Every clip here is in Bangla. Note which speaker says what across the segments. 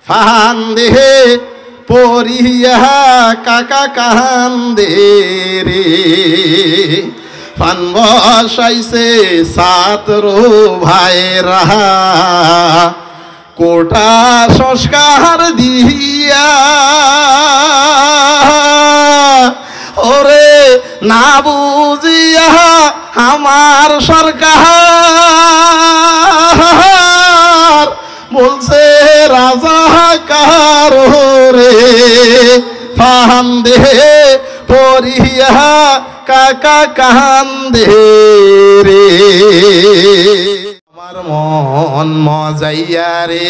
Speaker 1: ফান্দে পরিয়া কাকা কান্দে রে, ফান বসাইছে ছাত্র ভাইরা কোটা সংস্কার দিয়া, ওরে না বুঝিয়া আমার সরকার বলছে রাজা কারো রে, ফান্দে পরিয়া কাকা কান্দে রে। আমার মন মজাইয়া রে,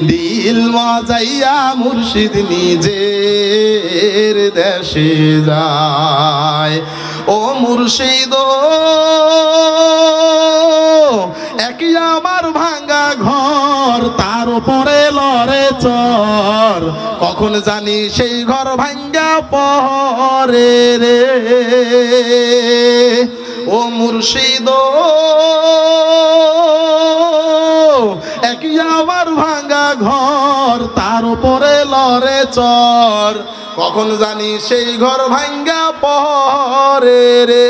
Speaker 1: দিল মজাইয়া মুর্শিদ নিজের দেশে যায়। ও মুর্শিদ একই আমার ভাঙা ঘর, তার উপরে লড়ে চর, কখন জানি সেই ঘর ভাঙ্গা পরে রে। ও মুর্শিদ একই আমার ভাঙা ঘর, তার উপরে লড়ে চর, কখন জানি সেই ঘর ভাঙ্গা পরে রে।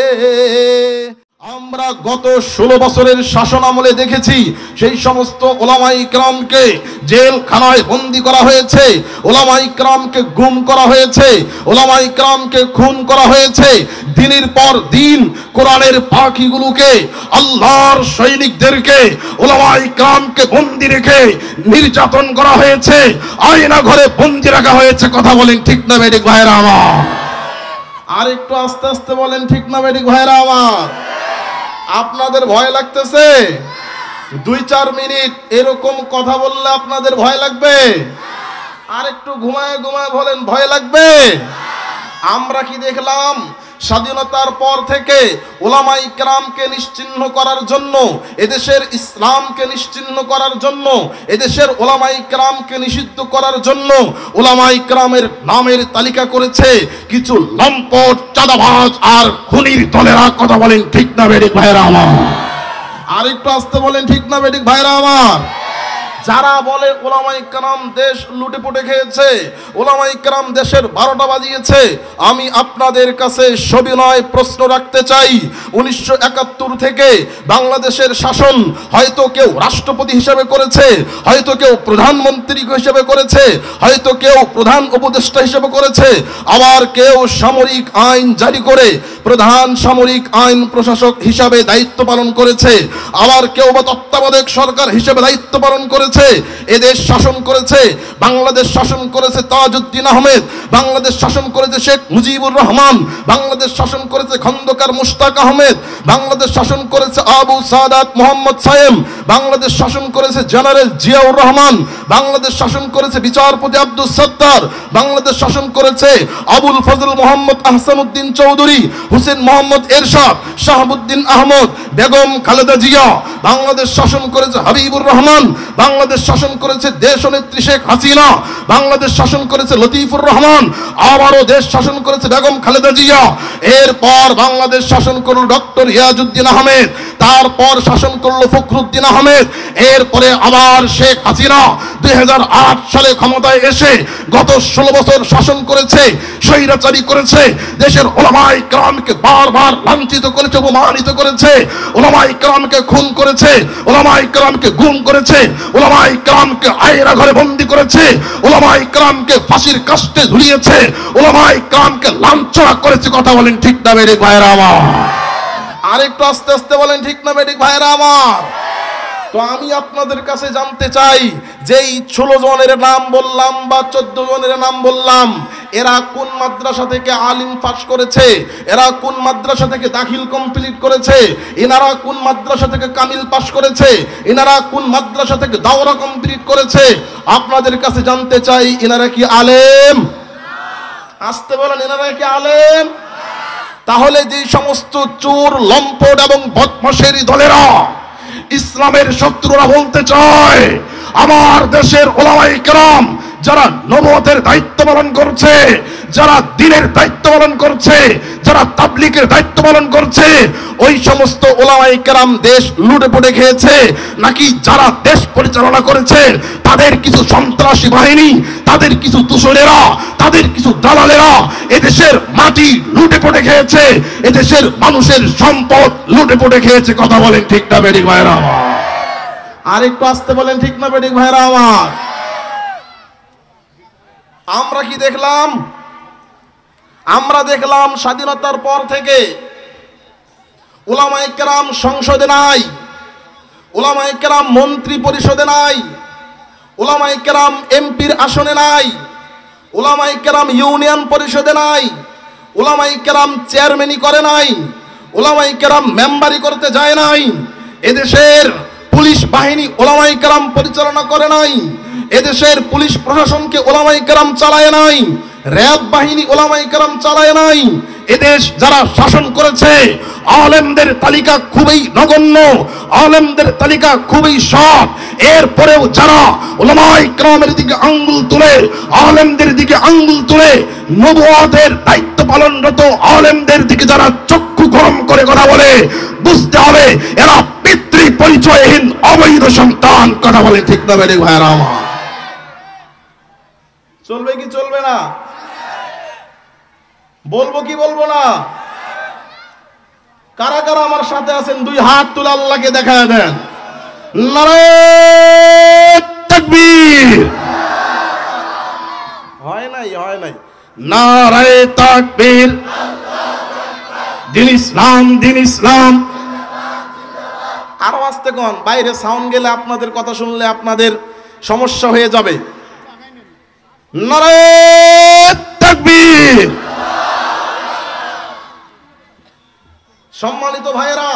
Speaker 1: আমরা গত 16 বছরের শাসন আমলে দেখেছি সেই সমস্ত ওলামায়ে কেরামকে জেলখানায় বন্দী করা হয়েছে, ওলামায়ে কেরামকে গুম করা হয়েছে, ওলামায়ে কেরামকে খুন করা হয়েছে। দিনের পর দিন কোরআনের পাখিগুলোকে, আল্লাহর সৈনিকদেরকে, ওলামায়ে কেরামকে বন্দী রেখে নির্যাতন করা হয়েছে, আয়না ঘরে বন্দী রাখা হয়েছে। কথা বলেন ঠিক না বেঠিক ভাইরা আমার? আর একটু আস্তে আস্তে বলেন ঠিক না বেঠিক ভাইরা আমার? আপনাদের ভয় লাগতেছে? 2-4 মিনিট এরকম কথা বললে আপনাদের ভয় লাগবে? আর একটু ঘুমায় ঘুমায় বলেন ভয় লাগবে? আমরা কি দেখলাম? স্বাধীনতার পর থেকে ওলামায়ে কেরামকে নিশ্চিহ্ন করার জন্য, এদেশের ইসলামকে নিশ্চিহ্ন করার জন্য, এদেশের ওলামায়ে কেরামকে নিষিদ্ধ করার জন্য ওলামায়ে কেরামের নামের তালিকা করেছে কিছু লম্পট, চাঁদাবাজ আর খুনির দলেরা। কথা বলেন ঠিক না বেঠিক ভাইরা আমার? আর একটু আসতে বলেন ঠিক না বেঠিক ভাইরা আমার? যারা বলে ওলামায়ে কেরাম দেশ লুটে পুটে খেয়েছে, ওলামায়ে কেরাম দেশের 12টা বাজিয়েছে, আমি আপনাদের কাছে সবিনয় প্রশ্ন রাখতে চাই। 1971 থেকে বাংলাদেশের শাসন হয়তো কেউ রাষ্ট্রপতি হিসেবে করেছে, হয়তো কেউ প্রধানমন্ত্রী হিসেবে করেছে, হয়তো কেউ প্রধান উপদেষ্টা হিসেবে করেছে, আবার কেউ সামরিক আইন জারি করে প্রধান সামরিক আইন প্রশাসক হিসাবে দায়িত্ব পালন করেছে, আবার কেউ বা তত্ত্বাবধায়ক সরকার হিসেবে দায়িত্ব পালন করেছে। এদেশ শাসন করেছে, বাংলাদেশ শাসন করেছে তাজউদ্দিন আহমেদ, বাংলাদেশ শাসন করেছে শেখ মুজিবুর রহমান, বাংলাদেশ শাসন করেছে খন্দকার মুশতাক আহমেদ, বাংলাদেশ শাসন করেছে আবু সাদাত মোহাম্মদ সায়েম, বাংলাদেশ শাসন করেছে জেনারেল জিয়াউর রহমান, বাংলাদেশ শাসন করেছে বিচারপতি আব্দুস সত্তার, বাংলাদেশ শাসন করেছে আবুল ফজল মোহাম্মদ আহসানুদ্দিন চৌধুরী, হুসেন মোহাম্মদ এরশাদ, শাহাবুদ্দিন আহমদ, বেগম খালেদা জিয়া, বাংলাদেশ শাসন করেছে হাবিবুর রহমান, বাংলাদেশ শাসন করেছে দেশনেত্রী শেখ হাসিনা, বাংলাদেশ শাসন করেছে লতিফুর রহমান, আবারও দেশ শাসন করেছে বেগম খালেদা জিয়া, এরপর বাংলাদেশ শাসন করল ডক্টর ইয়াজউদ্দিন আহমেদ, তারপর শাসন করল ফখরুদ্দিন আহমেদ, এরপরে আবার শেখ হাসিনা 2008 সালে ক্ষমতায় এসে গত 16 বছর শাসন করেছে, স্বৈরাচারী করেছে, দেশের ওলামায়ে কেরামকে বারবার লাঞ্ছিত করেছে, অপমানিত করেছে, ওলামায়ে কেরামকে খুন করেছে, ওলামায়ে কেরামকে গুম করেছে, ওলামায়ে কেরামকে আয়না ঘরে বন্দী করেছে, ওলামায়ে কেরামকে ফাঁসির কাস্টে ঝুলিয়েছে, ওলামায়ে কেরামকে লাঞ্ছনা করেছে। কথা বলেন ঠিক না বেঠিক ভাইরা আমার? আরেকটু আস্তে আস্তে বলেন ঠিক না বেঠিক ভাইরা আমার? তো আমি আপনাদের কাছে জানতে চাই যে এই 16 জনের নাম বললাম বা 14 জনের নাম বললাম, এরা কোন মাদ্রাসা থেকে আলিম পাস করেছে, এরা কোন মাদ্রাসা থেকে দাখিল কমপ্লিট করেছে, এনারা কোন মাদ্রাসা থেকে কামিল পাস করেছে, এনারা কোন মাদ্রাসা থেকে দাওরা কমপ্লিট করেছে, আপনাদের কাছে জানতে চাই এনারা কি আলেম? আসতে বলেন এনারা কি আলেম? তাহলে যে সমস্ত চোর, লম্পট এবং বদমাশের দলেরা ইসলামের শত্রুরা বলতে চায় আমার দেশের ওলামায়ে কেরাম যারা নবুয়তের দায়িত্ব পালন করছে, যারা দ্বীনের দায়িত্ব পালন করছে, যারা তাবলীগের দায়িত্ব পালন করছে, ওই সমস্ত ওলামায়ে কেরাম দেশ লুটে পুটে খেয়েছে, নাকি যারা দেশ পরিচালনা করেছে তাদের কিছু সন্ত্রাস
Speaker 2: সন্ত্রাসী বাহিনী, তাদের কিছু দূষণেরা, তাদের কিছু দালালেরা এদেশের মাটি লুটে পড়ে খেয়েছে, এদেশের মানুষের সম্পদ লুটে পড়ে খেয়েছে। কথা বলেন ঠিক না বেঠিক ভাইরা আমার?
Speaker 1: আর একটু আসতে বলেন ঠিক না বেঠিক ভাইরা আমার? আমরা কি দেখলাম? আমরা দেখলাম স্বাধীনতার পর থেকে উলামায়ে কেরাম সংসদে নাই, উলামায়ে কেরাম মন্ত্রী পরিষদে নাই, উলামায়ে কেরাম এমপির আসনে নাই, উলামায়ে কেরাম ইউনিয়ন পরিষদে নাই, উলামায়ে কেরাম চেয়ারম্যানই করে নাই, উলামায়ে কেরাম মেম্বারই করতে যায় নাই। এদেশের পুলিশ বাহিনী উলামায়ে কেরাম পরিচালনা করে নাই, এদেশের পুলিশ প্রশাসনকে উলামায়ে কেরাম চালায় নাই, র‍্যাব বাহিনী উলামায়ে কেরাম চালায় নাই। এদেশ যারা শাসন করেছে আলেমদের তালিকা খুবই নগণ্য, আলেমদের তালিকা খুবই সৎ। এরপরেও যারা উলামায়ে কেরামের দিকে আঙ্গুল তুলে, আলেমদের দিকে আঙ্গুল তুলে, নবুয়তের দায়িত্ব পালনরত আলেমদের দিকে যারা চক্ষু গরম করে কথা বলে, বুঝতে হবে এরা পিতৃ পরিচয়হীন অবৈধ সন্তান। কথা বলে ঠিক না বেঠিক ভাইরা আমার? চলবে কি চলবে না? বলবো কি বলবো না? কারা কারা আমার সাথে আছেন দুই হাত তুলে আল্লাহকে দেখায় দেন। নারায়ে তাকবীর। হয় নাই, হয় নাই।
Speaker 2: নারায়ে তাকবীর। দিন ইসলাম, দিন ইসলাম।
Speaker 1: আরো আস্তে কোন, বাইরে সাউন্ড গেলে আপনাদের কথা শুনলে আপনাদের সমস্যা হয়ে যাবে। নারায়ে তাকবীর। সম্মানিত ভাইয়েরা,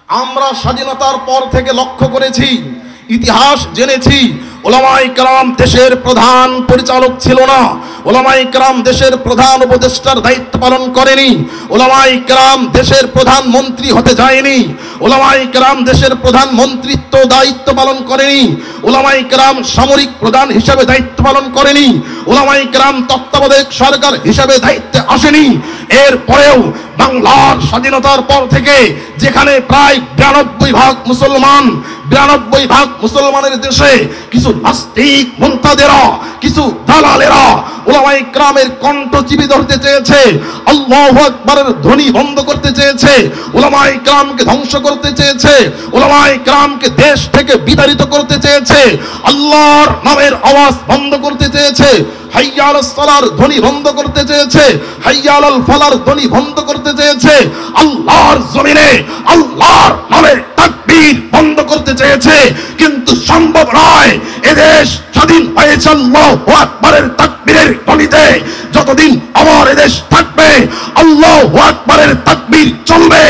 Speaker 1: আমরা স্বাধীনতার পর থেকে লক্ষ্য করেছি, ইতিহাস জেনেছি, উলামায়ে কেরাম দেশের প্রধান পরিচালক ছিল না, উলামায়ে কেরাম দেশের প্রধান উপদেষ্টার দায়িত্ব পালন করেনি, উলামায়ে কেরাম দেশের প্রধানমন্ত্রী হতে যায়নি, উলামায়ে কেরাম দেশের প্রধান মন্ত্রিত্ব দায়িত্ব পালন করেনি, উলামায়ে কেরাম সামরিক প্রধান হিসেবে দায়িত্ব পালন করেনি, উলামায়ে কেরাম তত্ত্বাবধায়ক সরকার হিসেবে দায়িত্বে আসেনি। এরপরেও বাংলার স্বাধীনতার পর থেকে যেখানে প্রায় 92% মুসলমান, 92% মুসলমানের দেশে কিছু নাস্তিক মুনতাদেরা, কিছু দালালেরা উলামায়ে কেরামের কণ্ঠ চিপে ধরতে চেয়েছে, আল্লাহু আকবারের ধ্বনি বন্ধ করতে চেয়েছে, উলামায়ে কেরামকে ধ্বংস করতে চেয়েছে, উলামায়ে কেরামকে দেশ থেকে বিতাড়িত করতে চেয়েছে, আল্লাহর নামের আওয়াজ বন্ধ করতে চেয়েছে, হাইয়া আলাস সালার ধ্বনি বন্ধ করতে চেয়েছে, হাইয়া আলাল ফালার ধ্বনি বন্ধ করতে চেয়েছে, আল্লাহর জমিনে আল্লাহর নামের তাকবীর বন্ধ করতে চেয়েছে। কিন্তু সম্ভব নয়। এদেশ স্বাধীন হয়েছে আল্লাহু আকবারের তাকবীরের ধ্বনিতে। যতদিন আমার এদেশ থাকবে আল্লাহু আকবারের তাকবীর চলবে,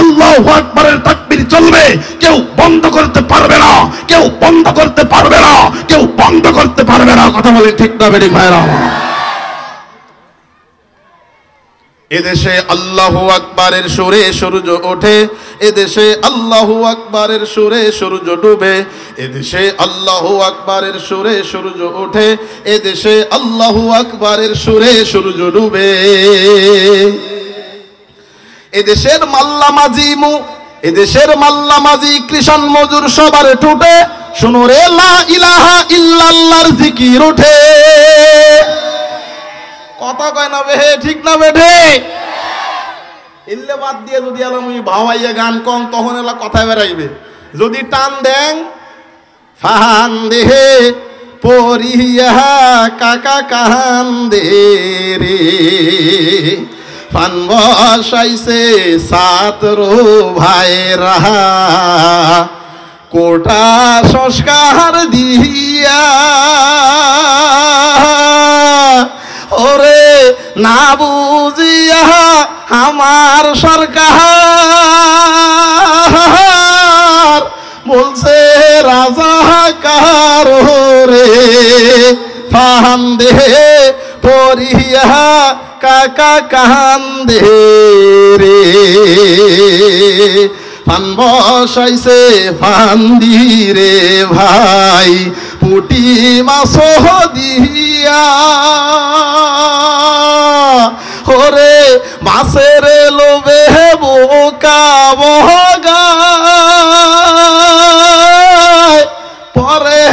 Speaker 1: আল্লাহু আকবারের তাকবীর চলবে। কেউ বন্ধ করতে পারবে না, কেউ বন্ধ করতে পারবে না, কেউ বন্ধ করতে পারবে না। কথা বলে ঠিক না বেঠিক ভাইরা? এদেশে আল্লাহু আকবারের সুরে সূর্য ওঠে, এদেশে আল্লাহু আকবারের সুরে সূর্য ডুবে, এদেশে আল্লাহু আকবারের সুরে সূর্য ওঠে, এদেশে আল্লাহু আকবারের সুরে সূর্য ডুবে। এদেশের মাল্লা মাঝি এদেশের মাল্লা মাঝি কৃষণ মজুর সবার টুটে, শুনো রে লা ইলাহা ইল্লাল্লাহর জিকির ওঠে। কথা কয় না বেহে, ঠিক না বেঠে? ইল্লে বাদ দিয়ে যদি আমি ভাওয়াইয়া গান কম তখন এলা কথা বেরাইবে। যদি টান দেন ফান দেহে পরিয়া কাকা কান্দে রে, ফান বসাইছে ছাত্র ভাইরা কোটা সংস্কার দিয়া, ওরে না বুঝিয়া আমার সরকার বলছে রাজা কারো রে, ফান্দে পরিয়া কাকা কান্দে রে, ফান বসাইছে ফান্দি রে ভাই পুটি মাছ দিয়া, ওরে মাছের লোভে বোকা বগায় পরে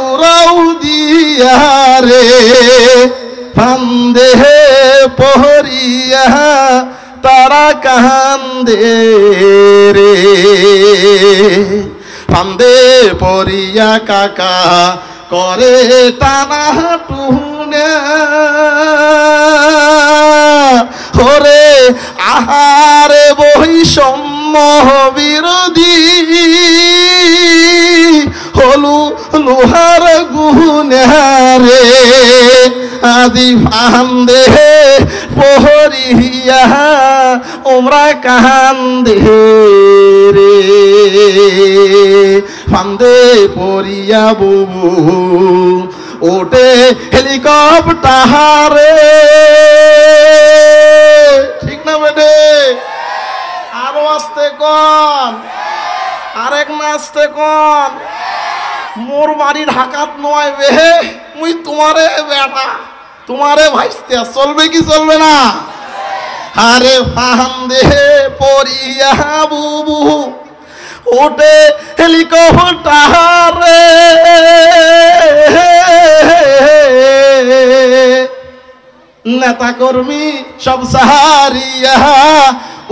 Speaker 1: উড়াউ দিয়া। ফান্দে পহরিয়া তারা কান্দে রে, ফান্দে পরিয়া কাকা করে টানা টুনা, ওরে আহারে বৈষম্য বিরোধী হলু লোহার গুনারে, আজি ফান্দে পহরিয়া ওমরা কান্দে রে, ফান্দে পরিয়া বুবু ওটে হেলিকপ্টারে, ঠিক না বেটে? আরো আসতে কন, আরেক না আসতে কন। মোর বাড়ি ঢাকাত নয় বে, মুই তোমারে বেটা তোমারে ভাইস্তে, চলবে কি চলবে না? আরে ফান্দে পরিয়া বুবু ওটে হেলিকপ্টারে, নেতা কর্মী সব সাহারিয়া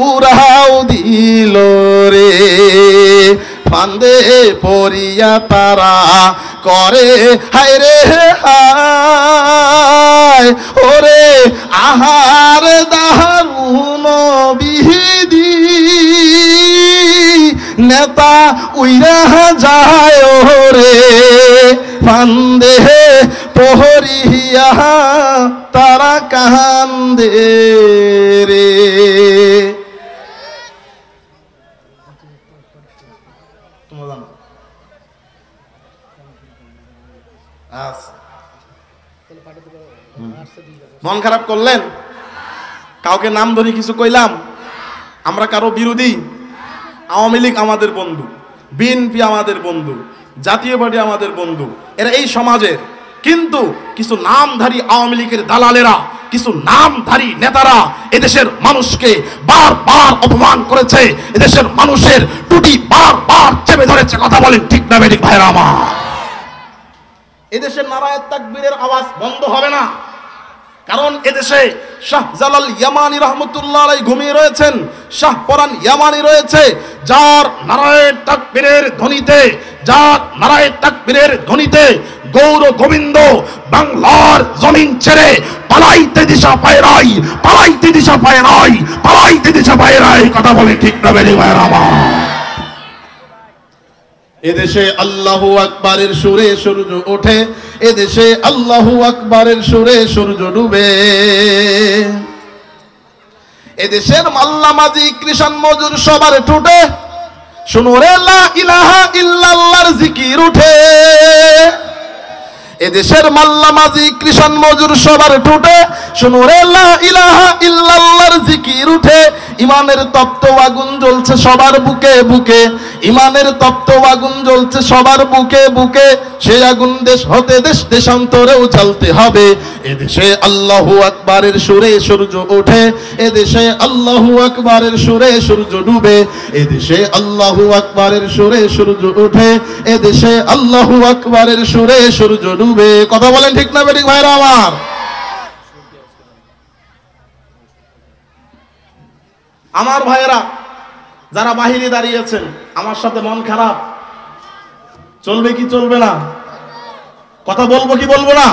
Speaker 1: উড়াও দিল রে, ফান্দে পরিয়া তারা করে হায় রে হায়, ওরে আহার দারুন বিধি নেতা উইরা যায় রে, ফান্দে পহরিয়া তারা কান্দে রে। মন খারাপ করলেন? কাউকে নাম ধরে কিছু কইলাম? আমরা কারো বিরোধী? আওয়ামী লীগ আমাদের বন্ধু, বিএনপি আমাদের বন্ধু, জাতীয় পার্টি আমাদের বন্ধু, এরা এই সমাজের। কিন্তু কিছু নামধারী আওয়ামী লীগের দালালেরা, কিছু নামধারী নেতারা এদেশের মানুষকে বারবার অপমান করেছে, এদেশের মানুষের টুটি বারবার চেপে ধরেছে। কথা বলেন ঠিক না বেঠিক ভাইরা আমার? এদেশের নারায়ে তাকবীরের আওয়াজ বন্ধ হবে না, কারণ এদেশে শাহজালাল ইয়ামানী রহমতুল্লাহ আলাইহি ঘুমিয়ে রয়েছেন, শাহপরান ইয়ামানী রয়েছে, যার নারায়ে তাকবীরের ধ্বনিতে, যার নারায়ে তাকবীরের ধ্বনিতে গৌর গোবিন্দ বাংলার জমিন ছেড়ে পালাইতে দিশা পায় নাই, পালাইতে দিশা পায় নাই, পালাইতে দিশা পায় নাই। কথা বলে ঠিক না বেঠিক ভাইরা আমার? এদেশে আল্লাহু আকবারের সুরে সূর্য ওঠে, এদেশে আল্লাহু আকবারের সুরে সূর্য ডুবে। এদেশের মাল্লা মাঝি কৃষাণ মজুর সবার টুটে, শুনো রে লা ইলাহা ইল্লাল্লাহর জিকির উঠে। এদেশের মাল্লা মাঝি কৃষাণ মজুর সবার টুটে, শুনো রে লা ইলাহা ইল্লাল্লাহর জিকির উঠে। ইমানের তপ্ত আগুন জ্বলছে সবার বুকে বুকে, ইমানের তপ্ত আগুন জ্বলছে সবার বুকে বুকে। সেই আগুন দেশ হতে দেশ দেশান্তরেও জ্বলতে হবে। এদেশে আল্লাহু আকবারের সুরে সূর্য ওঠে, এদেশে আল্লাহু আকবারের সুরে সূর্য ডুবে। এদেশে আল্লাহু আকবারের সুরে সূর্য ওঠে, এদেশে আল্লাহু আকবারের সুরে সূর্য ডুবে। কথা বলেন ঠিক না বেঠিক ভাইরা আমার? আমার ভাইয়েরা যারা বাহিরে দাঁড়িয়েছেন, আমার সাথে মন খারাপ, চলবে কি চলবে না? কথা বলবো কি বলবো না?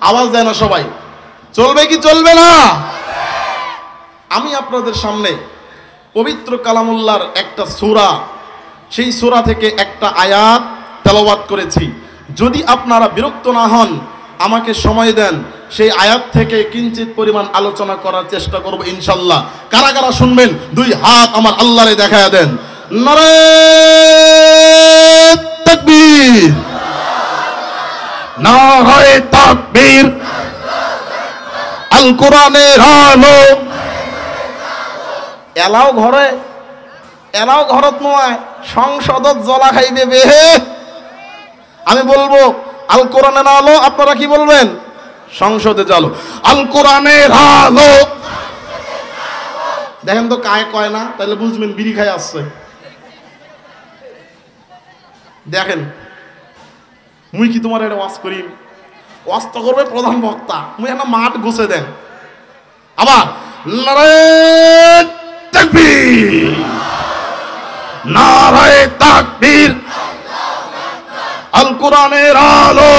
Speaker 1: আওয়াজ দেয় না সবাই। চলবে কি চলবে না? আমি আপনাদের সামনে পবিত্র কালামুল্লাহর একটা সূরা, সেই সূরা থেকে একটা আয়াত তেলাওয়াত করেছি। যদি আপনারা বিরক্ত না হন, আমাকে সময় দেন, সেই আয়াত থেকে কিঞ্চিত পরিমাণ আলোচনা করার চেষ্টা করব ইনশাল্লাহ। কারা কারা শুনবেন দুই হাত আমার আল্লাহরে দেখায়া দেন। নারায়ে তাকবীর, নারায়ে তাকবীর। আল কোরআনের আলো এলাও ঘরে, এলাও ঘরত নয়, সংসদত জ্বলা খাইবে বে। আমি বলবো আল কোরআনের আলো, আপনারা কি বলবেন? সংসদে চালো আল কোরআনের আলো। দেখেন তো কায় কয় না, তাহলে বুঝবেন বিড়ি খাই আসছে। দেখেন মুই কি তোমার এটা ওয়াজ করি? ওয়াস্ত করবে প্রধান বক্তা, মুই একটা মাঠ গুছে দেন। আবার নারে
Speaker 2: তাকবীর, নারায়ে তাকবীর, আল কোরআনের আলো,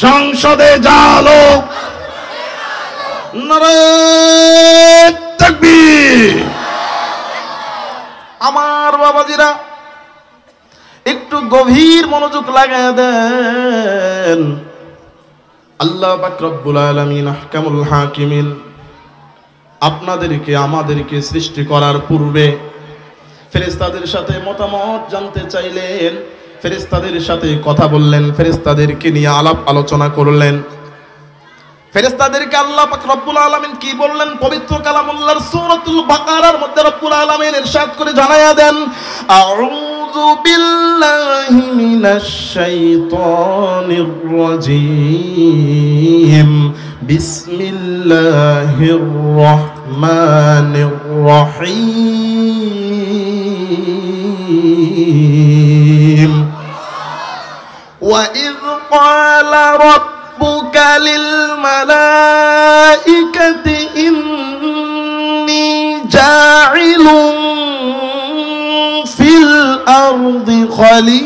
Speaker 2: সংসদে জালো,
Speaker 1: নারে
Speaker 2: তাকবীর।
Speaker 1: আমার বাবাজিরা একটু গভীর মনোযোগ লাগায় দেন। আল্লাহ পাক রব্বুল আলামিন আহকামুল হাকিমিন আপনাদেরকে আমাদেরকে সৃষ্টি করার পূর্বে ফেরেশতাদের সাথে মতামত জানতে চাইলেন, ফেরেশতাদের সাথে কথা বললেন, ফেরেশতাদেরকে নিয়ে আলাপ আলোচনা করলেন। ফেরেশতাদেরকে আল্লাহ পাক রব্বুল আলামিন কি বললেন? পবিত্র কালামুল্লাহর সূরাতুল বাকারার মধ্যে রব্বুল আলামিন ইরশাদ করে জানায়া দেন, আউযু বিল্লাহি মিনাশ শাইতানির রাজীম, বিসমিল্লাহির রহমানির রহিম। وَإِذْ قَالَ رَبُّكَ لِلْمَلَائِكَةِ إِنِّي جَاعِلٌ فِي الْأَرْضِ خَلِيفَةً।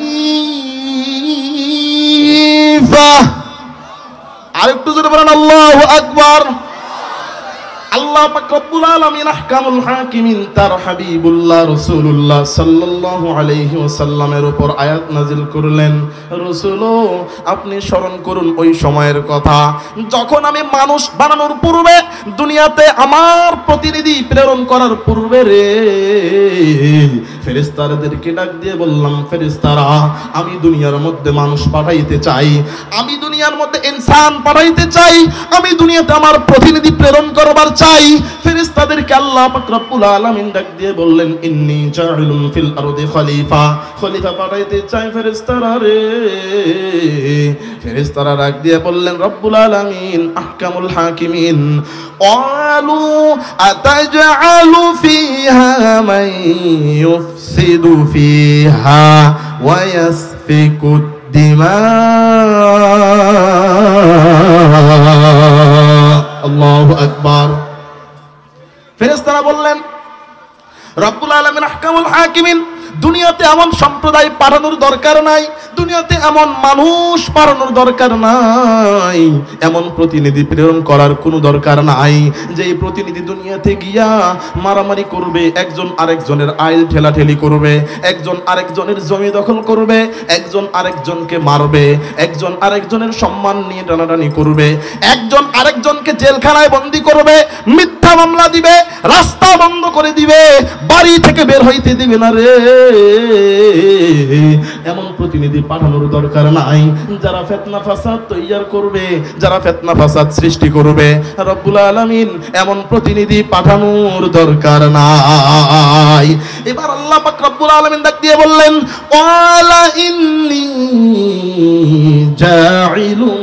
Speaker 1: আরেকটু জোরে বলেন আল্লাহু আকবার। আল্লাহ পাক রব্বুল আলামিন আহকামুল হাকিমিন তার হাবিবুল্লাহ রাসূলুল্লাহ সাল্লাল্লাহু আলাইহি ওয়াসাল্লামের উপর আয়াত নাজিল করলেন, রাসূলও আপনি স্মরণ করুন ওই সময়ের কথা যখন আমি মানুষ বানানোর পূর্বে, দুনিয়াতে আমার প্রতিনিধি প্রেরণ করার পূর্বে রে ফেরেশতাদেরকে ডাক দিয়ে বললাম, ফেরেশতারা আমি দুনিয়ার মধ্যে মানুষ পাঠাইতে চাই, আমি দুনিয়ার মধ্যে ইনসান পাঠাইতে চাই, আমি দুনিয়াতে আমার প্রতিনিধি প্রেরণ করবার চাই। ফেরেশতাদেরকে আল্লাহ পাক রব্বুল আলামিন ডাক দিয়ে বললেন, ইন্নী জাইলুন ফিল আরদি খলিফা, খলিফা পাঠাইতে চাই ফেরেশতারা রে। ফেরেশতারা ডাক দিয়ে বললেন, রব্বুল আলামিন আহকামুল হাকিমিন, ক্বালু আতাজআলু ফিহা মান ইউফসিদু ফিহা ওয়া ইয়াসফিকু দিমা। আল্লাহু আকবার। ফেরেশতারা বললেন, রব্বুল আলামিন আহকামুল হাকিমিন, দুনিয়াতে এমন সম্প্রদায় পাঠানোর দরকার নাই, দুনিয়াতে এমন মানুষ পাঠানোর দরকার নাই, এমন প্রতিনিধি প্রেরণ করার কোনো দরকার নাই যে এই প্রতিনিধি দুনিয়াতে গিয়া মারামারি করবে, একজন আরেকজনের আইল ঠেলাঠেলি করবে, একজন আরেকজনের জমি দখল করবে, একজন আরেকজনকে মারবে, একজন আরেকজনের সম্মান নিয়ে টানাটানি করবে, একজন আরেকজনকে জেলখানায় বন্দী করবে, মিথ্যা মামলা দিবে, রাস্তা বন্ধ করে দিবে, বাড়ি থেকে বের হইতে দিবে না রে। এমন প্রতিনিধি পাঠানোর দরকার নাই যারা ফিতনা ফাসাদ তৈয়ার করবে, যারা ফিতনা ফাসাদ সৃষ্টি করবে। রব্বুল আলামিন এমন প্রতিনিধি পাঠানোর দরকার নাই। এবার আল্লাহ পাক রব্বুল আলামিন ডাক দিয়ে বললেন, ওয়ালা ইন্নী জাইলুন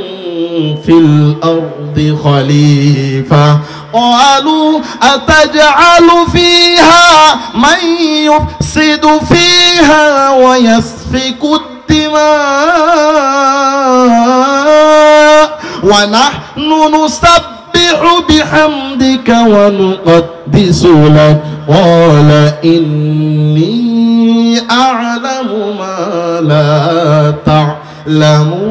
Speaker 1: ফিল আরদি খলিফা قالوا أتجعل فيها من يفسد فيها ويسفك الدماء ونحن نسبح بحمدك ونقدس لك قال إني أعلم ما لا تعلمون।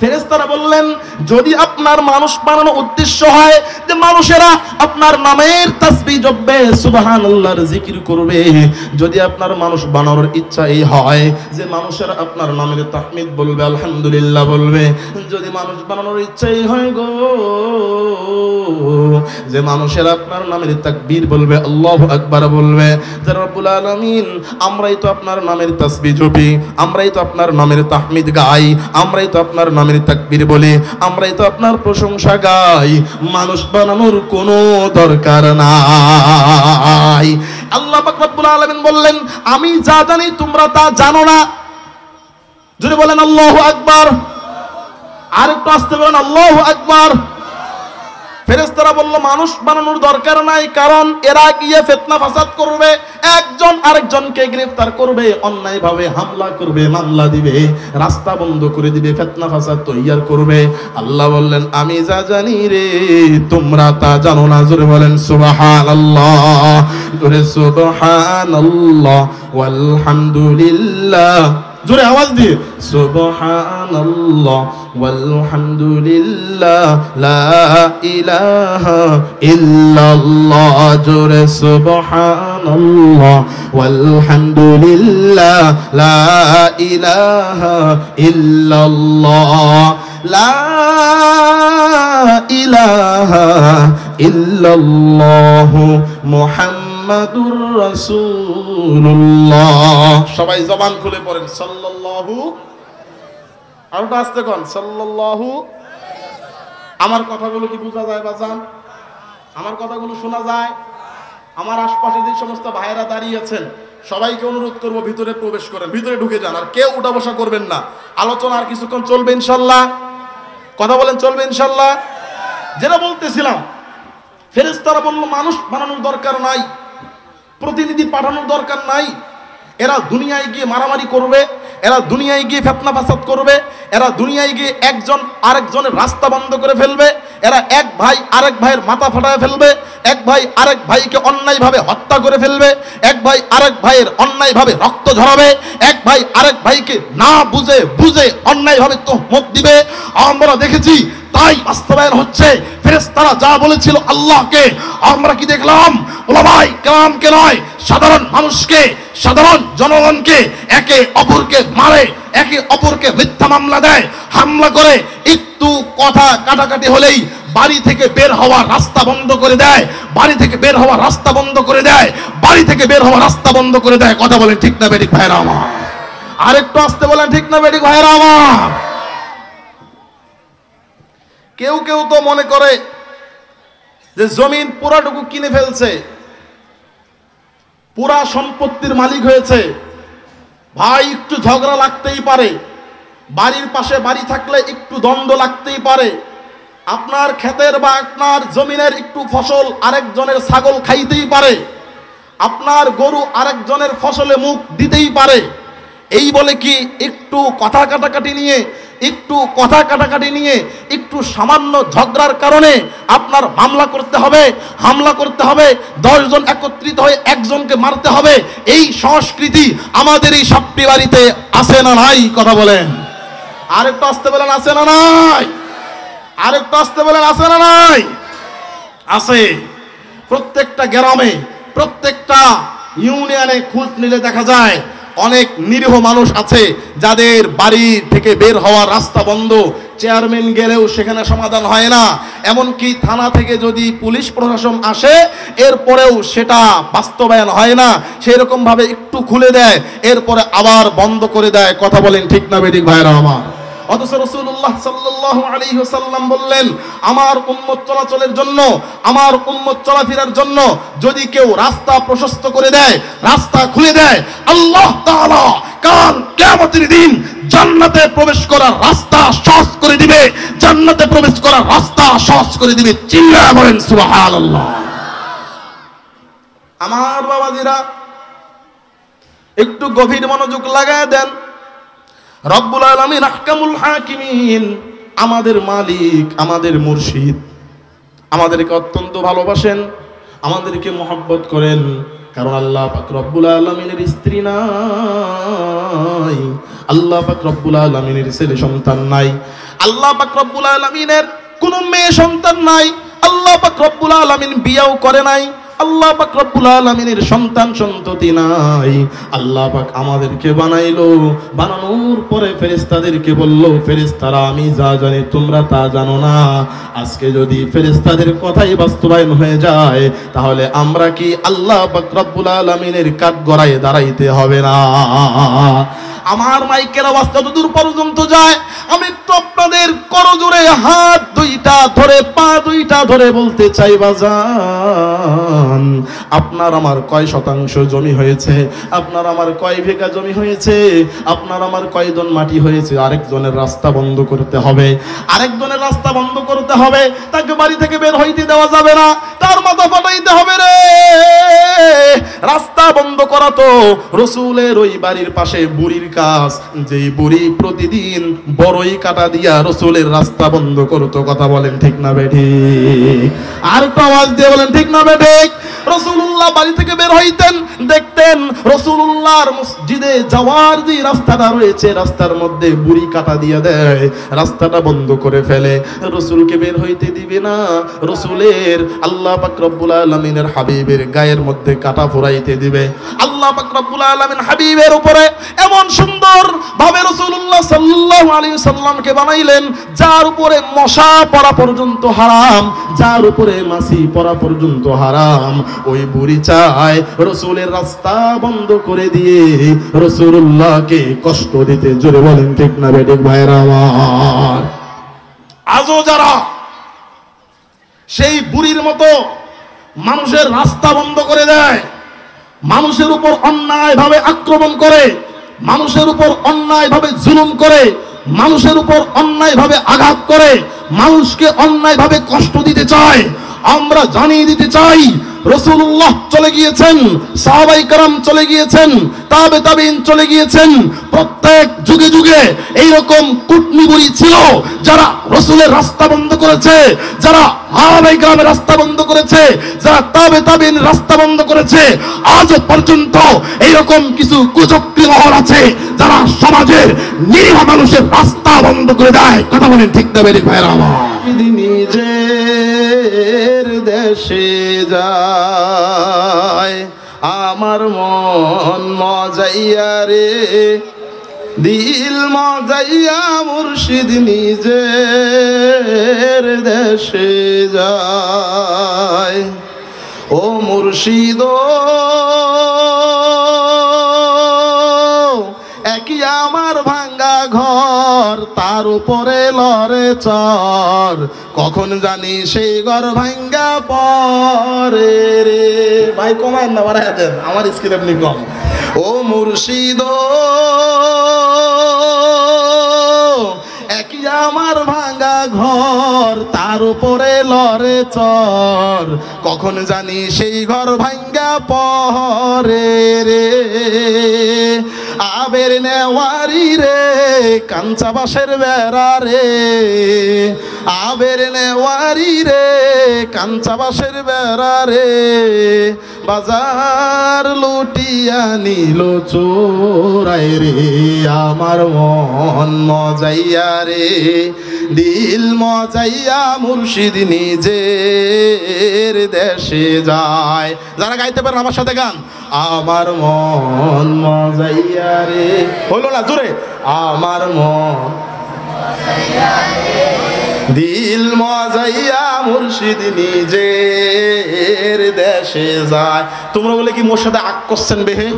Speaker 1: ফেরেশতারা বললেন, যদি আপনার মানুষ বানানো উদ্দেশ্য হয় যে মানুষেরা আপনার নামের তাসবিহ জপবে, সুবহানাল্লাহর জিকির করবে, যদি আপনার মানুষ বানানোর ইচ্ছা এই হয় যে মানুষেরা আপনার নামের তাহমিদ বলবে, আলহামদুলিল্লাহ বলবে, যদি মানুষ বানানোর ইচ্ছা এই হয় গো যে মানুষেরা আপনার নামের তাকবীর বলবে, আল্লাহু আকবার বলবে, যে রব্বুল আলামিন আমরাই তো আপনার নামের তাসবিহ জপি, আমরাই তো আপনার নামের তাহমিদ গাই, আমরাই তো আপনার নামের তাকবীর বলি, আমরাই তো আপনার প্রশংসা গাই, মানুষ বানানোর কোনো দরকার নাই। আল্লাহ পাক রব্বুল আলামিন বললেন, আমি যা জানি তোমরা তা জানো না। যদি বলেন আল্লাহু আকবার, আরেকটু আসতে বলেন আল্লাহু আকবার। ফেরেশতারা বলল মানুষ বানানোর দরকার নাই, কারণ এরা গিয়ে ফিতনা ফাসাদ করবে, একজন আরেকজনকে গ্রেফতার করবে, অন্যায়ভাবে হামলা করবে, মামলা দিবে, রাস্তা বন্ধ করে দিবে, ফিতনা ফাসাদ তৈয়ার করবে। আল্লাহ বললেন আমি যা জানি রে তোমরা তা জানো না। জোরে বলেন সুবহানাল্লাহ, জোরে সুবহানাল্লাহ ওয়ালহামদুলিল্লাহ, জোরে আওয়াজ দিয়ে সুবহানাল্লাহ ওয়ালহামদুলিল্লাহ লা ইলাহা ইল্লাল্লাহ, জোরে সুবহানাল্লাহ ওয়ালহামদুলিল্লাহ লা ইলাহা ইল্লাল্লাহ, লা ইলাহা ইল্লাল্লাহ মুহাম্মাদুর রাসূলুল্লাহ। সবাই জবান খুলে পড়েন সাল্লাল্লাহু, আরোটা আস্তে কোন সাল্লাল্লাহু। আমার কথাগুলো কি বোঝা যায় বাজান? আমার কথাগুলো শোনা যায়? আমার আশপাশে যে সমস্ত ভাইরা দাঁড়িয়ে আছেন সবাইকে অনুরোধ করব ভিতরে প্রবেশ করেন, ভিতরে ঢুকে যান, আর কেউ উঠা বসা করবেন না। আলোচনা আর কিছুক্ষণ চলবে ইনশাল্লাহ। কথা বলেন চলবে ইনশাল্লাহ। যেটা বলতেছিলাম, ফেরেশতারা বলল মানুষ বানানোর দরকার নাই, প্রতিনিধি পাঠানোর দরকার নাই, এরা দুনিয়ায় গিয়ে মারামারি করবে, এরা দুনিয়ায় গিয়ে ফিতনা ফাসাদ করবে, এরা দুনিয়ায় গিয়ে একজন আরেকজনের রাস্তা বন্ধ করে ফেলবে, এরা এক ভাই আরেক ভাইয়ের মাথা ফাটায় ফেলবে, এক ভাই আরেক ভাইকে অন্যায়ভাবে হত্যা করে ফেলবে, এক ভাই আরেক ভাইয়ের অন্যায়ভাবে রক্ত ঝরাবে, এক ভাই আরেক ভাইকে না বুঝে বুঝে অন্যায়ভাবে তোহমত দিবে। আমরা দেখেছি, তাই বাস্তবায়ন হচ্ছে। ফেরেশতারা যা বলেছিল আল্লাহকে, আমরা কি দেখলাম? ওলামায়ে কেরামকে নয়, সাধারণ মানুষকে, সাধারণ জনগণকে একে অপরকে মারে, একে অপরকে মিথ্যা মামলা দেয়, হামলা করে, একটু কথা কাটাকাটি হলেই বাড়ি থেকে বের হওয়ার রাস্তা বন্ধ করে দেয়, বাড়ি থেকে বের হওয়ার রাস্তা বন্ধ করে দেয়, বাড়ি থেকে বের হওয়ার রাস্তা বন্ধ করে দেয়। কথা বলেন ঠিক না বেঠিক ভাইরা আমার? আরেকটু আসতে বলেন ঠিক না বেঠিক ভাইরা আমার? কেউ কেউ তো মনে করে যে জমিন পুরাটুকু কিনে ফেলছে, পুরা সম্পত্তির মালিক হয়েছে, ভাই একটু ঝগড়া লাগতেই পারে, বাড়ির পাশে বাড়ি থাকলে একটু দ্বন্দ্ব লাগতেই পারে, আপনার ক্ষেতের বা আপনার জমিনের একটু ফসল আরেকজনের ছাগল খাইতেই পারে, আপনার গরু আরেকজনের ফসলে মুখ দিতেই পারে। এই বলে কি একটু কথা কাটাকাটি নিয়ে একটু সামান্য ঝগড়ার কারণে আপনার মামলা করতে হবে, হামলা করতে হবে, 10 জন একত্রিত হয়ে একজনকে মারতে হবে? এই সংস্কৃতি আমাদের এই সাপটি বাড়িতে আছে না নাই? কথা বলেন। আরেকটু আসতে বলেন আছে না নাই? আরেকটু আসতে বলেন আছে না নাই? আছে। প্রত্যেকটা গ্রামে, প্রত্যেকটা ইউনিয়নে খোঁজ নিলে দেখা যায় অনেক নিরীহ মানুষ আছে যাদের বাড়ি থেকে বের হওয়ার রাস্তা বন্ধ, চেয়ারম্যান গেলেও সেখানে সমাধান হয় না, এমনকি থানা থেকে যদি পুলিশ প্রশাসন আসে এরপরেও সেটা বাস্তবায়ন হয় না, সেরকম ভাবে একটু খুলে দেয়, এরপরে আবার বন্ধ করে দেয়। কথা বলেন ঠিক না বেঠিক ভাইরা আমার? অথচ রাসূলুল্লাহ সাল্লাল্লাহু আলাইহি ওয়াসাল্লাম বললেন, আমার উম্মত চলাচলের জন্য, আমার উম্মত চলাফেরার জন্য যদি কেউ রাস্তা প্রশস্ত করে দেয়, রাস্তা খুলে দেয়, আল্লাহ তাআলা কাল কিয়ামতের দিন জান্নাতে প্রবেশ করার রাস্তা সহজ করে দিবে, জান্নাতে প্রবেশ করার রাস্তা সহজ করে দিবে। চিল্লায়া বলেন সুবহানাল্লাহ। আমার বাবাজিরা একটু গভীর মনোযোগ লাগায় দেন। রব্বুল আলামিন আহকামুল হাকিমিন, আমাদের মালিক, আমাদের মুর্শিদ, আমাদেরকে অত্যন্ত ভালোবাসেন, আমাদেরকে মহব্বত করেন, কারণ আল্লাহ পাক রব্বুল আলামিনের স্ত্রী নাই, আল্লাহ পাক রব্বুল আলামিনের ছেলে সন্তান নাই, আল্লাহ পাক রব্বুল আলামিনের কোনো মেয়ে সন্তান নাই, আল্লাহ পাক রব্বুল আলামিন বিয়েও করে নাই, আল্লাহ পাক রব্বুল আলামিনের সন্তান সন্ততি নাই। আল্লাহ পাক আমাদেরকে বানাইলো, বানানোর পরে ফেরেশতাদেরকে বলল, ফেরেশতারা আমি যা জানি তোমরা তা জানো না। আজকে যদি ফেরেশতাদের কথাই বাস্তবায়ন হয়ে যায় তাহলে আমরা কি আল্লাহ পাক রব্বুল আলামিনের কাঠগড়ায় দাঁড়াইতে হবে না? আমার মাইকের আওয়াজ যতদূর পর্যন্ত যায় আমি একটু আপনাদের করজোড়ে হাত দুইটা ধরে পা দুইটা ধরে বলতে চাই বাজান, আপনার আমার কয় শতাংশ জমি হয়েছে, আপনার আমার কয় বিঘা জমি হয়েছে, আপনার আমার কয়জন মাটি হয়েছে। আরেকজনের রাস্তা বন্ধ করতে হবে, আরেকজনের রাস্তা বন্ধ করতে হবে, তাকে বাড়ি থেকে বের হইতে দেওয়া যাবে না, তার মাথা ফাটাইতে হবে রে। রাস্তা বন্ধ করা তো রসুলের ওই বাড়ির পাশে বুড়ির কাজ, যেই বুড়ি প্রতিদিন বড়ই কাটা দিয়া রসুলের রাস্তা বন্ধ করতো। কথা বলেন ঠিক না বেঠিক? আর একটু আওয়াজ দিয়ে বলেন ঠিক না বেঠিক? রসুল্লাহ বাড়ি থেকে বের হইতেন, দেখতেন রসুল্লাহর মসজিদে যাওয়ার যে রাস্তাটা রয়েছে রাস্তার মধ্যে বুড়ি কাটা দিয়ে দেয়, রাস্তাটা বন্ধ করে ফেলে, রসুলকে বের হইতে দিবে না। রসুলের আল্লাহ পাক রব্বুল আলামিনের হাবিবের গায়ের মধ্যে কাটা ফুরাইতে দিবে। আল্লাহ পাক রব্বুল আলামিন হাবিবের উপরে এমন সুন্দর ভাবে রাসূলুল্লাহ সাল্লাল্লাহু আলাইহি সাল্লামকে বানাইলেন, যার উপরে মশা পড়া পর্যন্ত হারাম, যার উপরে মাছি পড়া পর্যন্ত হারাম। ওই বুড়ি চায় রসুলের রাস্তা বন্ধ করে দিয়ে রাসূলুল্লাহকে কষ্ট দিতে। জোরে বলেন ঠিক না বেঠিক ভাইরা আমার? আজও যারা সেই বুড়ির মতো মানুষের রাস্তা বন্ধ করে দেয়, মানুষের উপর অন্যায় ভাবে আক্রমণ করে, মানুষের উপর অন্যায় ভাবে জুলুম করে, মানুষের উপর অন্যায় ভাবে আঘাত করে, মানুষকে অন্যায় ভাবে কষ্ট দিতে চায়, আমরা জানিয়ে দিতে চাই রাসূলুল্লাহ চলে গিয়েছেন, সাহাবায়ে কেরাম চলে গিয়েছেন, তাবে তাবিঈন চলে গিয়েছেন। প্রত্যেক যুগে যুগে এইরকম কুটনি বুড়ি ছিল যারা রাসূলের রাস্তা বন্ধ করেছে, যারা সাহাবায়ে কেরামের রাস্তা বন্ধ করেছে, যারা তাবে তাবিঈন রাস্তা বন্ধ করেছে। আজও পর্যন্ত এইরকম কিছু কুচক্রী মহল আছে যারা সমাজের নিরীহ মানুষের রাস্তা বন্ধ করে দেয়। কথা বলেন ঠিক না বেঠিক ভাইরা আমার? নিজের দেশে যায় আমার মন মজাইয়া রে, দিল মজাইয়া মুর্শিদ নিজের দেশে যায়। ও মুর্শিদ একই আমার ভাঙ্গা ঘর, তার উপরে লড়ে চর, কখন জানি সেই ঘর ভাঙ্গা পরে রে। ভাই কমান না, বাড়াই দেন, আমার স্কিল আপনি কম। ও মুর্শিদ একই আমার ভাঙ্গা ঘর, তার উপরে লড়ে চর, কখন জানি সেই ঘর ভাঙ্গা পরে রে। আবের নেওয়ারি রে কাঞ্চা বাঁশের বেড়া রে, আবের নেওয়ারি রে কাঞ্চা বাঁশের বেড়া রে, বাজার লুটিয়া নিল চোরাই রে। আমার মন মজাইয়া রে, দিল মজাইয়া মুর্শিদ নিজের দেশে যায়। যারা গাইতে পারেন আমার সাথে গান। আমার মন মজাইয়া রে, হইল না জোরে? আমার মন দিল মজাইয়া মুর্শিদ নিজের দেশে যায়। তোমরা বলে কি মোর সাথে আগ করছেন বেহে?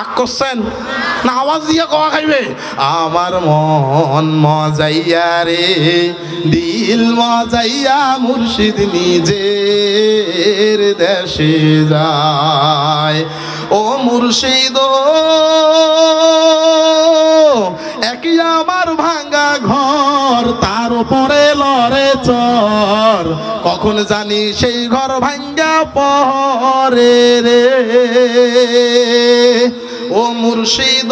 Speaker 1: আগ করছেন না? আওয়াজ দিয়ে কওয়া খাইবে। আমার মন মজাইয়া রে, দিল মজাইয়া মুর্শিদ নিজের দেশে যায়। ও মুর্শিদ একই আমার ভাঙ্গা ঘর, তার উপরে লড়ে চর, কখন জানি সেই ঘর ভাঙ্গা পরে রে। ও মুর্শিদ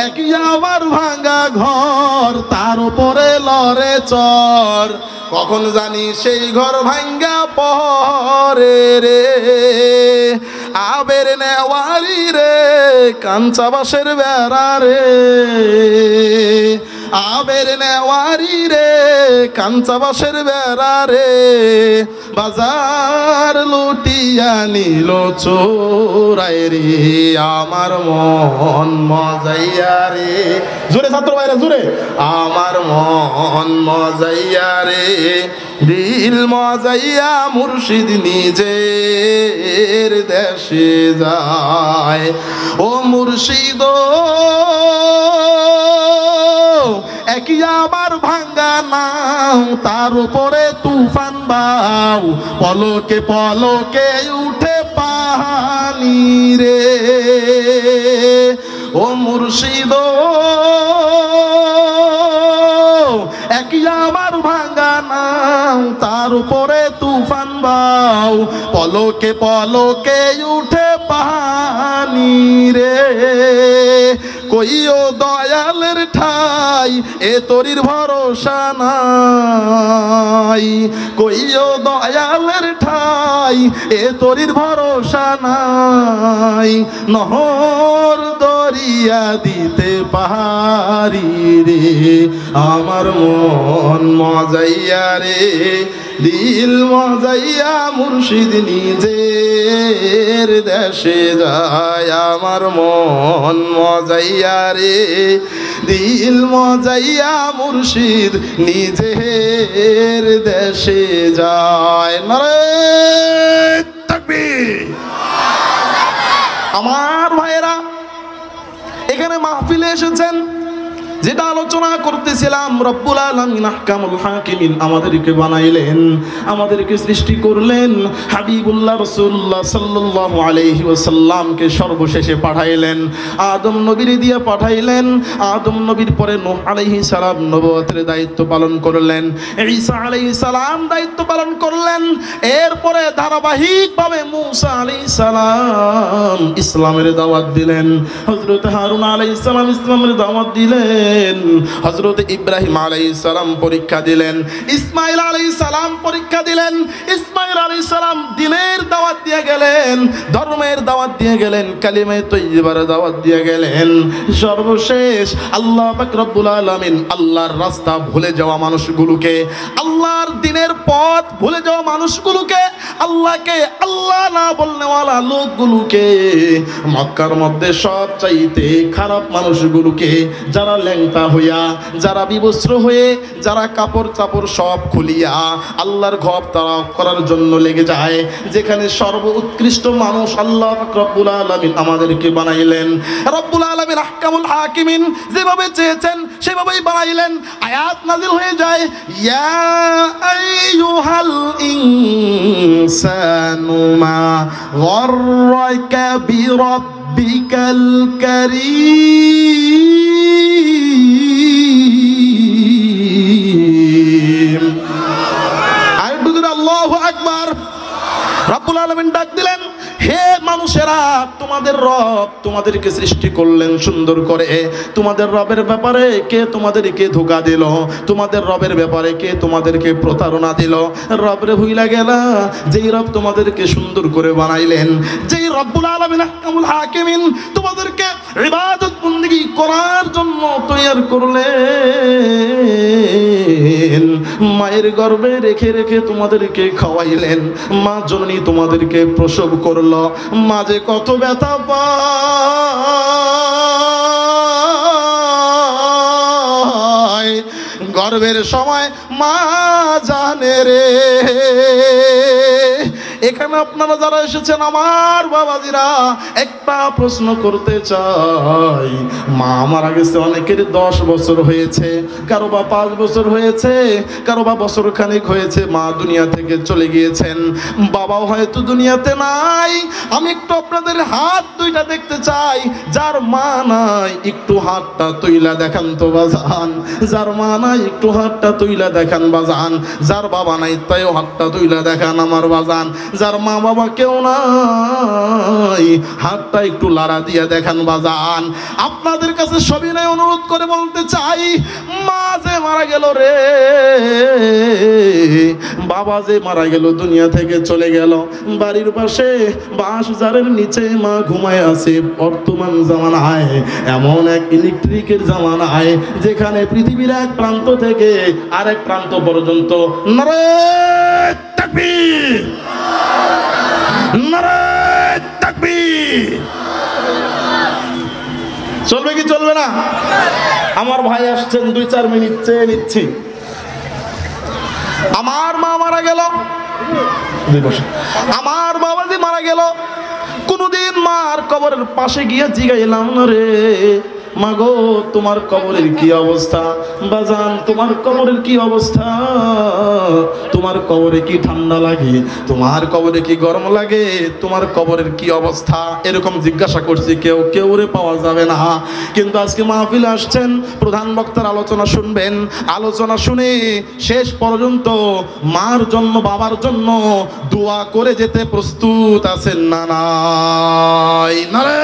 Speaker 1: একই আমার ভাঙ্গা ঘর, তার উপরে লড়ে চর, কখন জানি সেই ঘর ভাঙ্গা পরে রে। আবের নেওয়ারি রে কাঞ্চা বাঁশের বেড়া রে, আবের নেওয়ারি রে কাঞ্চা বাঁশের বেড়া রে, বাজার লুটিয়া নিল চোরাই রে। আমার মন মজাইয়া রে, জোরে ছাত্র ভাইরা জোরে। আমার মন মজাইয়া রে, দিল মজাইয়া মুর্শিদ নিজে নিজের দেশে যায়। ও মুর্শিদ একই আমার ভাঙ্গা নাও, তার উপরে তুফান বাও, পলকে পলকে উঠে পানি রে। ও মুর্শিদ একই আমার ভাঙ্গা নাও, তার উপরে তুফান বাও, পলকে পলকে উঠে পানি রে। কইও দয়ালের ঠাই এ তরির ভরসা নাই, কইও দয়ালের ঠাই এ তরির ভরসা নাই। নহর দরিয়া দিতে পারি রে, আমার মন মজাইয়া রে, দিল মজাইয়া মুর্শিদ নিজের দেশে যায়। আমার মন মজাইয়া রে, দিল মজাইয়া মুর্শিদ নিজের দেশে যায়। নারে তাকবীর। আমার ভাইয়েরা এখানে মাহফিলে এসেছেন, যেটা আলোচনা করতেছিলাম, রব্বুল আলামিন আহকামুল হাকিমিন আমাদেরকে বানাইলেন, আমাদেরকে সৃষ্টি করলেন, হাবিবুল্লাহ রাসূলুল্লাহ সাল্লাল্লাহু আলাইহি ওয়াসাল্লামকে সর্বশেষে পাঠাইলেন, আদম নবীর দিয়ে পাঠাইলেন। আদম নবীর পরে নূহ আলাইহিস সালাম নবুয়তের দায়িত্ব পালন করলেন, ঈসা আলাইহিস সালাম দায়িত্ব পালন করলেন। এরপরে ধারাবাহিকভাবে মূসা আলাইহিস সালাম ইসলামের দাওয়াত দিলেন, হযরত হারুন আলাইহিস সালাম ইসলামের দাওয়াত দিলেন, হযরত ইব্রাহিম আলাইহিস সালাম পরীক্ষা দিলেন, ইসমাঈল আলাইহিস সালাম পরীক্ষা দিলেন। ইসমাঈল আলাইহিস সালাম দ্বীনের দাওয়াত দিয়ে গেলেন, ধর্মের দাওয়াত দিয়ে গেলেন, কালিমায়ে তাইয়্যিবার দাওয়াত দিয়ে গেলেন। সর্বশেষ আল্লাহ পাক রব্বুল আলামিন আল্লাহর রাস্তা ভুলে যাওয়া মানুষগুলোকে, আল্লাহর দ্বীনের পথ ভুলে যাওয়া মানুষগুলোকে, আল্লাহকে আল্লাহ না বলনেওয়ালা লোকগুলোকে, মক্কার মধ্যে সবচাইতে খারাপ মানুষগুলোকে, যারা ল্যাংটা হইয়া, যারা বিবস্ত্র হয়ে, যারা কাপড় চাপড় সব খুলিয়া আল্লাহর ঘর তারা করার জন্য লেগে যায়, যেখানে সর্বোৎকৃষ্ট মানুষ আল্লাহ পাক রব্বুল আলামিন আমাদেরকে বানাইলেন। রব্বুল আলামিন আহকামুল হাকিমিন যেভাবে চেয়েছেন সেভাবেই বানাইলেন। আয়াত নাজিল হয়ে যায়, ইয়া আইয়ুহাল ইনসানু মা গররাকা বিরাব্বিকাল কারীম। আরেকটু জোরে আল্লাহু আকবার। রব্বুল আলামিন ডাক দিলেন, হে মানুষেরা, তোমাদের রব তোমাদেরকে সৃষ্টি করলেন সুন্দর করে, তোমাদের রবের ব্যাপারে কে তোমাদেরকে ধোঁকা দিল, তোমাদের রবের ব্যাপারে কে তোমাদেরকে প্রতারণা দিল? রবরে ভুইলা গেলা, যেই রব তোমাদেরকে সুন্দর করে বানাইলেন, যেই রব্বুল আলামিন আহকামুল হাকিমিন তোমাদেরকে ইবাদত বন্দেগী করার জন্য তৈয়ার করলেন, মায়ের গর্ভে রেখে রেখে তোমাদেরকে খাওয়াইলেন, মা জননী তোমাদেরকে প্রসব করল, মাঝে কত ব্যথা পায়, গর্ভের সময় মা জানে রে। এখানে আপনারা যারা এসেছেন আমার বাবাজিরা, একটা প্রশ্ন করতে চাই, মা মারা গেছে অনেকের 10 বছর হয়েছে, কারো বা 5 বছর হয়েছে, কারো বা বছর খানিক হয়েছে, মা দুনিয়া থেকে চলে গিয়েছেন, বাবাও হয়তো দুনিয়াতে নাই। আমি একটু আপনাদের হাত দুইটা দেখতে চাই, যার মা নাই একটু হাতটা তুইলা দেখান তো বাজান, যার মা নাই একটু হাতটা তুইলা দেখান বাজান, যার বাবা নাই তাইও হাতটা তুইলা দেখান আমার বাজান, যার মা বাবা কেউ নাই হাতটা একটু লাড়া দিয়ে দেখান বাজান। আপনাদের কাছে সবিনয় অনুরোধ করে বলতে চাই, মা যে মারা গেল রে, বাবা যে মারা গেল, দুনিয়া থেকে চলে গেল, বাড়ির পাশে বাঁশ ঝাড়ের নিচে মা ঘুমায় আছে। বর্তমান জামানায় এমন এক ইলেকট্রিকের জামানায়, যেখানে পৃথিবীর এক প্রান্ত থেকে আরেক প্রান্ত পর্যন্ত নারে তাকবীর, নারে তাকবীর, চলবে কি চলবে না? আমার ভাই আসছেন, 2-4 মিনিট চেয়ে নিচ্ছি। আমার মা মারা গেল, আমার বাবা যে মারা গেল, কোনদিন মার কবরের পাশে গিয়ে জিগাইলাম না রে, মাগো তোমার কবরের কি অবস্থা, বাজান তোমার কবরের কি অবস্থা, তোমার কবরে কি ঠান্ডা লাগে, তোমার কবরে কি গরম লাগে, তোমার কবরের কি অবস্থা, এরকম জিজ্ঞাসা করছি, কেউ রে পাওয়া যাবে না। কিন্তু আজকে মাহফিলে আসছেন, প্রধান বক্তার আলোচনা শুনবেন, আলোচনা শুনে শেষ পর্যন্ত মার জন্য বাবার জন্য দোয়া করে যেতে প্রস্তুত আছেন না নাই? নারে